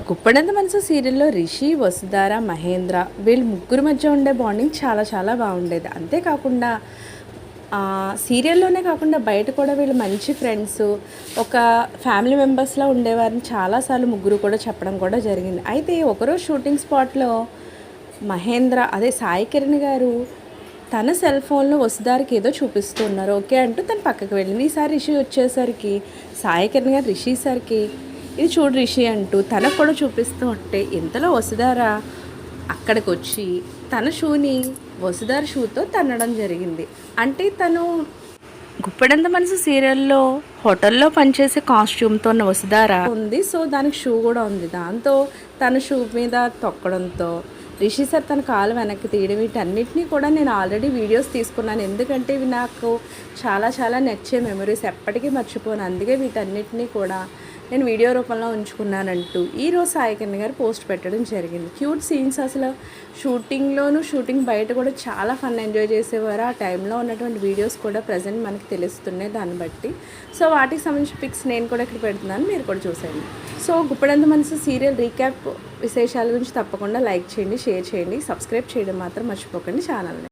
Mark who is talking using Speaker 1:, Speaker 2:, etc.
Speaker 1: గుప్పడంత మనసు సీరియల్లో రిషి, వసుధార, మహేంద్ర వీళ్ళు ముగ్గురు మధ్య ఉండే బాండింగ్ చాలా చాలా బాగుండేది. అంతేకాకుండా సీరియల్లోనే కాకుండా బయట కూడా వీళ్ళు మంచి ఫ్రెండ్స్, ఒక ఫ్యామిలీ మెంబర్స్లా ఉండేవారిని చాలాసార్లు ముగ్గురు కూడా చెప్పడం కూడా జరిగింది. అయితే ఒకరోజు షూటింగ్ స్పాట్లో మహేంద్ర సాయి కిరణ్ గారు తన సెల్ ఫోన్లో వసుధారికి ఏదో చూపిస్తున్నారు. ఓకే అంటూ తను పక్కకు వెళ్ళింది. ఈసారి రిషి వచ్చేసరికి సాయి కిరణ్ గారు రిషి సార్కి ఇది చూడు రిషి అంటూ తనకు కూడా చూపిస్తూ ఉంటే ఇంతలో వసుధార అక్కడికి వచ్చి తన షూని వసుధార షూతో తన్నడం జరిగింది. అంటే తను గుప్పెడంత మనసు సీరియల్లో హోటల్లో పనిచేసే కాస్ట్యూమ్తో ఉన్న వసుధార ఉంది. సో దానికి షూ కూడా ఉంది. దాంతో తన షూ మీద తొక్కడంతో రిషి సార్ తన కాలు వెనక్కి తీయడం, వీటన్నిటినీ కూడా నేను ఆల్రెడీ వీడియోస్ తీసుకున్నాను. ఎందుకంటే ఇవి నాకు చాలా చాలా నచ్చే మెమరీస్, ఎప్పటికీ మర్చిపోను. అందుకే వీటన్నిటినీ కూడా నేను వీడియో రూపంలో ఉంచుకున్నానంటూ ఈరోజు సాయి కిరణ్ గారు పోస్ట్ పెట్టడం జరిగింది. క్యూట్ సీన్స్, అసలు షూటింగ్ బయట కూడా చాలా ఫన్ ఎంజాయ్ చేసేవారు. ఆ టైంలో ఉన్నటువంటి వీడియోస్ కూడా ప్రజెంట్ మనకి తెలుస్తున్నాయి దాన్ని బట్టి. సో వాటికి సంబంధించిన పిక్స్ నేను కూడా ఇక్కడ పెడుతున్నాను, మీరు కూడా చూసేయండి. సో గుప్పెడంత మనసు సీరియల్ రీక్యాప్ విశేషాల గురించి తప్పకుండా లైక్ చేయండి, షేర్ చేయండి, సబ్స్క్రైబ్ చేయడం మాత్రం మర్చిపోకండి ఛానల్ని.